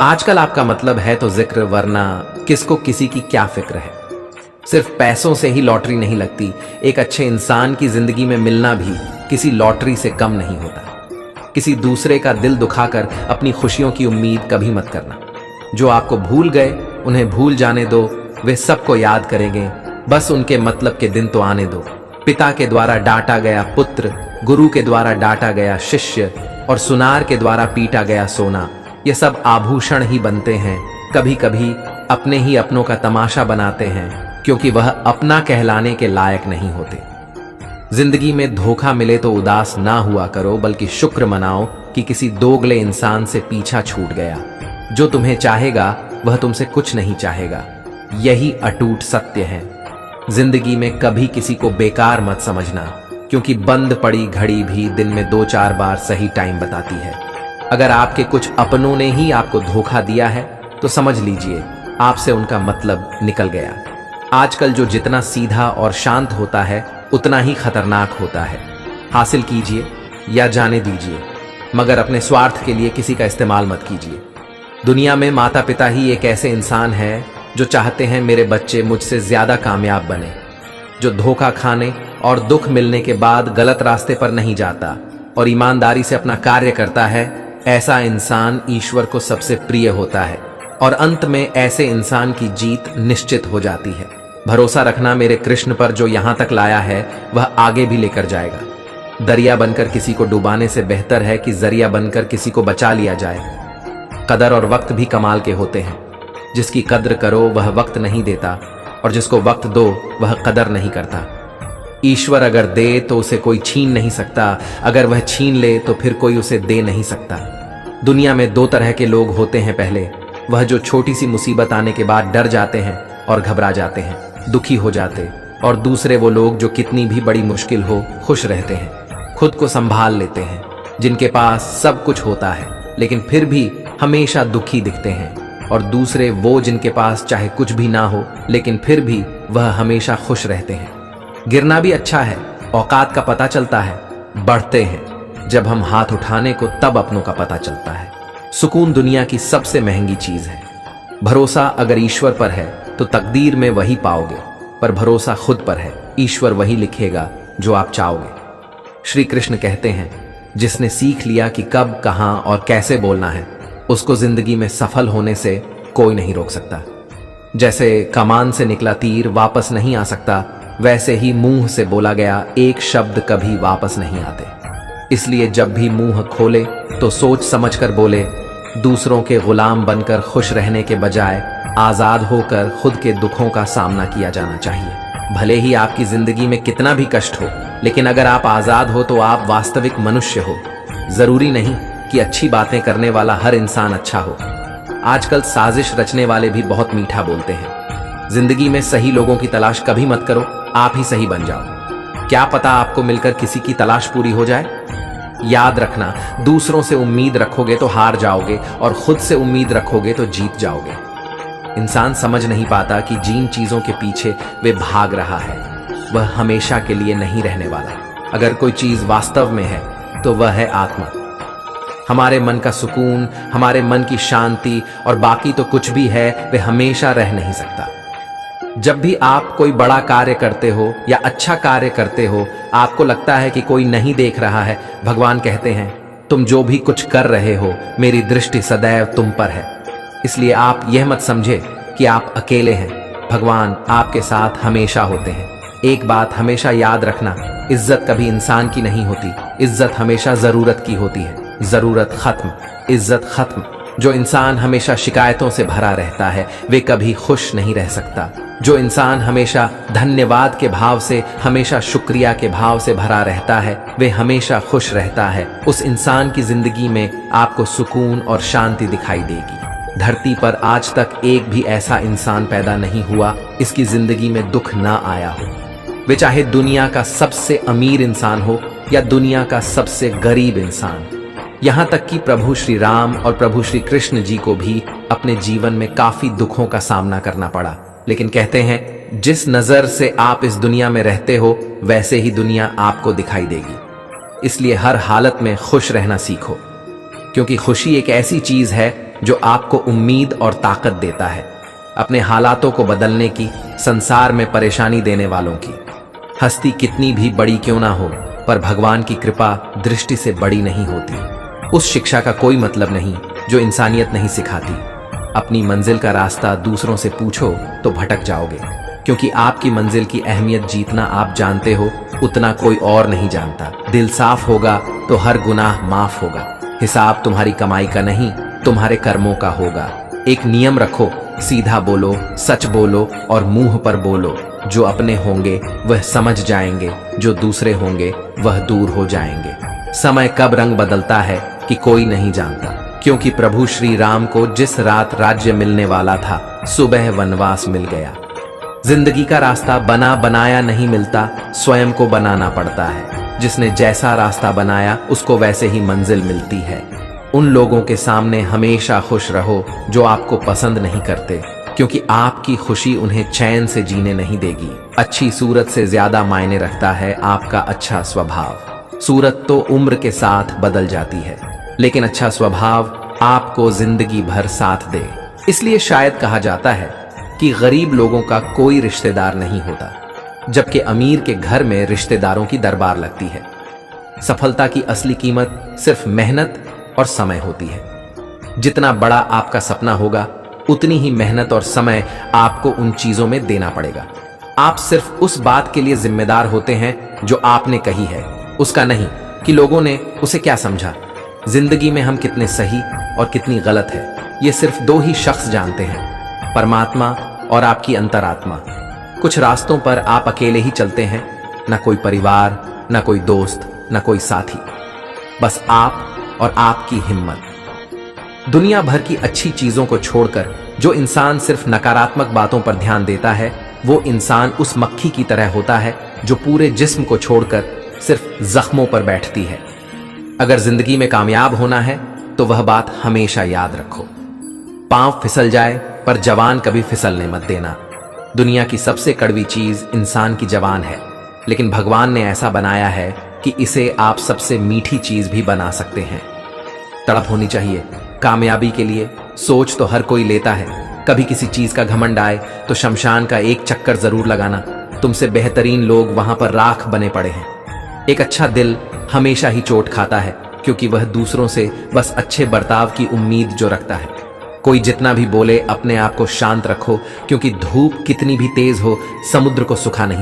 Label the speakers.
Speaker 1: आजकल आपका मतलब है तो जिक्र, वरना किसको किसी की क्या फिक्र है। सिर्फ पैसों से ही लॉटरी नहीं लगती, एक अच्छे इंसान की जिंदगी में मिलना भी किसी लॉटरी से कम नहीं होता। किसी दूसरे का दिल दुखाकर अपनी खुशियों की उम्मीद कभी मत करना। जो आपको भूल गए उन्हें भूल जाने दो, वे सबको याद करेंगे, बस उनके मतलब के दिन तो आने दो। पिता के द्वारा डांटा गया पुत्र, गुरु के द्वारा डांटा गया शिष्य और सुनार के द्वारा पीटा गया सोना, ये सब आभूषण ही बनते हैं। कभी कभी अपने ही अपनों का तमाशा बनाते हैं, क्योंकि वह अपना कहलाने के लायक नहीं होते। जिंदगी में धोखा मिले तो उदास ना हुआ करो, बल्कि शुक्र मनाओ कि किसी दोगले इंसान से पीछा छूट गया। जो तुम्हें चाहेगा वह तुमसे कुछ नहीं चाहेगा, यही अटूट सत्य है। जिंदगी में कभी किसी को बेकार मत समझना, क्योंकि बंद पड़ी घड़ी भी दिन में 2-4 बार सही टाइम बताती है। अगर आपके कुछ अपनों ने ही आपको धोखा दिया है तो समझ लीजिए आपसे उनका मतलब निकल गया। आजकल जो जितना सीधा और शांत होता है उतना ही खतरनाक होता है। हासिल कीजिए या जाने दीजिए, मगर अपने स्वार्थ के लिए किसी का इस्तेमाल मत कीजिए। दुनिया में माता पिता ही एक ऐसे इंसान है जो चाहते हैं मेरे बच्चे मुझसे ज्यादा कामयाब बने। जो धोखा खाने और दुख मिलने के बाद गलत रास्ते पर नहीं जाता और ईमानदारी से अपना कार्य करता है, ऐसा इंसान ईश्वर को सबसे प्रिय होता है और अंत में ऐसे इंसान की जीत निश्चित हो जाती है। भरोसा रखना मेरे कृष्ण पर, जो यहां तक लाया है वह आगे भी लेकर जाएगा। दरिया बनकर किसी को डुबाने से बेहतर है कि जरिया बनकर किसी को बचा लिया जाए। कदर और वक्त भी कमाल के होते हैं। जिसकी कद्र करो वह वक्त नहीं देता, और जिसको वक्त दो वह कदर नहीं करता। ईश्वर अगर दे तो उसे कोई छीन नहीं सकता, अगर वह छीन ले तो फिर कोई उसे दे नहीं सकता। दुनिया में 2 तरह के लोग होते हैं। पहले वह जो छोटी सी मुसीबत आने के बाद डर जाते हैं और घबरा जाते हैं, दुखी हो जाते, और दूसरे वो लोग जो कितनी भी बड़ी मुश्किल हो खुश रहते हैं, खुद को संभाल लेते हैं, जिनके पास सब कुछ होता है लेकिन फिर भी हमेशा दुखी दिखते हैं। और दूसरे वो जिनके पास चाहे कुछ भी ना हो लेकिन फिर भी वह हमेशा खुश रहते हैं। गिरना भी अच्छा है, औकात का पता चलता है। बढ़ते हैं जब हम हाथ उठाने को, तब अपनों का पता चलता है। सुकून दुनिया की सबसे महंगी चीज है। भरोसा अगर ईश्वर पर है तो तकदीर में वही पाओगे, पर भरोसा खुद पर है, ईश्वर वही लिखेगा जो आप चाहोगे। श्री कृष्ण कहते हैं, जिसने सीख लिया कि कब, कहां और कैसे बोलना है, उसको जिंदगी में सफल होने से कोई नहीं रोक सकता। जैसे कमान से निकला तीर वापस नहीं आ सकता, वैसे ही मुंह से बोला गया एक शब्द कभी वापस नहीं आते। इसलिए जब भी मुंह खोले तो सोच समझकर बोले। दूसरों के गुलाम बनकर खुश रहने के बजाय आजाद होकर खुद के दुखों का सामना किया जाना चाहिए। भले ही आपकी जिंदगी में कितना भी कष्ट हो, लेकिन अगर आप आजाद हो तो आप वास्तविक मनुष्य हो। जरूरी नहीं कि अच्छी बातें करने वाला हर इंसान अच्छा हो। आजकल साजिश रचने वाले भी बहुत मीठा बोलते हैं। जिंदगी में सही लोगों की तलाश कभी मत करो, आप ही सही बन जाओ। क्या पता आपको मिलकर किसी की तलाश पूरी हो जाए। याद रखना, दूसरों से उम्मीद रखोगे तो हार जाओगे, और खुद से उम्मीद रखोगे तो जीत जाओगे। इंसान समझ नहीं पाता कि जिन चीजों के पीछे वे भाग रहा है वह हमेशा के लिए नहीं रहने वाला। अगर कोई चीज वास्तव में है तो वह है आत्मा। हमारे मन का सुकून, हमारे मन की शांति, और बाकी तो कुछ भी है वे हमेशा रह नहीं सकता। जब भी आप कोई बड़ा कार्य करते हो या अच्छा कार्य करते हो, आपको लगता है कि कोई नहीं देख रहा है, भगवान कहते हैं, तुम जो भी कुछ कर रहे हो मेरी दृष्टि सदैव तुम पर है। इसलिए आप यह मत समझे कि आप अकेले हैं, भगवान आपके साथ हमेशा होते हैं। एक बात हमेशा याद रखना, इज्जत कभी इंसान की नहीं होती, इज्जत हमेशा जरूरत की होती है। जरूरत खत्म, इज्जत खत्म। जो इंसान हमेशा शिकायतों से भरा रहता है वे कभी खुश नहीं रह सकता। जो इंसान हमेशा धन्यवाद के भाव से, हमेशा शुक्रिया के भाव से भरा रहता है वे हमेशा खुश रहता है। उस इंसान की जिंदगी में आपको सुकून और शांति दिखाई देगी। धरती पर आज तक एक भी ऐसा इंसान पैदा नहीं हुआ इसकी जिंदगी में दुख ना आया हो। वे चाहे दुनिया का सबसे अमीर इंसान हो या दुनिया का सबसे गरीब इंसान। यहां तक कि प्रभु श्री राम और प्रभु श्री कृष्ण जी को भी अपने जीवन में काफी दुखों का सामना करना पड़ा, लेकिन कहते हैं जिस नजर से आप इस दुनिया में रहते हो वैसे ही दुनिया आपको दिखाई देगी। इसलिए हर हालत में खुश रहना सीखो, क्योंकि खुशी एक ऐसी चीज है जो आपको उम्मीद और ताकत देता है, अपने हालातों को बदलने की, संसार में परेशानी देने वालों की। हस्ती कितनी भी बड़ी क्यों ना हो, पर भगवान की कृपा दृष्टि से बड़ी नहीं होती। उस शिक्षा का कोई मतलब नहीं जो इंसानियत नहीं सिखाती। अपनी मंजिल का रास्ता दूसरों से पूछो तो भटक जाओगे, क्योंकि आपकी मंजिल की अहमियत जितना आप जानते हो उतना कोई और नहीं जानता। दिल साफ होगा तो हर गुनाह माफ होगा। हिसाब तुम्हारी कमाई का नहीं, तुम्हारे कर्मों का होगा। एक नियम रखो, सीधा बोलो, सच बोलो और मुंह पर बोलो। जो अपने होंगे वह समझ जाएंगे, जो दूसरे होंगे वह दूर हो जाएंगे। समय कब रंग बदलता है कि कोई नहीं जानता, क्योंकि प्रभु श्री राम को जिस रात राज्य मिलने वाला था, सुबह वनवास मिल गया। जिंदगी का रास्ता बना बनाया नहीं मिलता, स्वयं को बनाना पड़ता है। जिसने जैसा रास्ता बनाया उसको वैसे ही मंजिल मिलती है। उन लोगों के सामने हमेशा खुश रहो जो आपको पसंद नहीं करते, क्योंकि आपकी खुशी उन्हें चैन से जीने नहीं देगी। अच्छी सूरत से ज्यादा मायने रखता है आपका अच्छा स्वभाव। सूरत तो उम्र के साथ बदल जाती है, लेकिन अच्छा स्वभाव आपको जिंदगी भर साथ दे। इसलिए शायद कहा जाता है कि गरीब लोगों का कोई रिश्तेदार नहीं होता, जबकि अमीर के घर में रिश्तेदारों की दरबार लगती है। सफलता की असली कीमत सिर्फ मेहनत और समय होती है। जितना बड़ा आपका सपना होगा, उतनी ही मेहनत और समय आपको उन चीजों में देना पड़ेगा। आप सिर्फ उस बात के लिए जिम्मेदार होते हैं जो आपने कही है, उसका नहीं कि लोगों ने उसे क्या समझा। जिंदगी में हम कितने सही और कितनी गलत है, ये सिर्फ दो ही शख्स जानते हैं, परमात्मा और आपकी अंतरात्मा। कुछ रास्तों पर आप अकेले ही चलते हैं, ना कोई परिवार, ना कोई दोस्त, ना कोई साथी, बस आप और आपकी हिम्मत। दुनिया भर की अच्छी चीजों को छोड़कर जो इंसान सिर्फ नकारात्मक बातों पर ध्यान देता है, वो इंसान उस मक्खी की तरह होता है जो पूरे जिस्म को छोड़कर सिर्फ जख्मों पर बैठती है। अगर जिंदगी में कामयाब होना है तो वह बात हमेशा याद रखो, पांव फिसल जाए पर जवान कभी फिसलने मत देना। दुनिया की सबसे कड़वी चीज इंसान की जवान है, लेकिन भगवान ने ऐसा बनाया है कि इसे आप सबसे मीठी चीज भी बना सकते हैं। तड़प होनी चाहिए कामयाबी के लिए। सोच तो हर कोई लेता है, कभी किसी चीज का घमंड आए तो शमशान का एक चक्कर जरूर लगाना। तुमसे बेहतरीन लोग वहां पर राख बने पड़े हैं। एक अच्छा दिल हमेशा ही चोट खाता है, क्योंकि वह दूसरों से बस अच्छे बर्ताव की उम्मीद जो रखता है। कोई जितना भी बोले, अपने आप को शांत रखो, क्योंकि धूप कितनी भी तेज हो, समुद्र को सुखा नहीं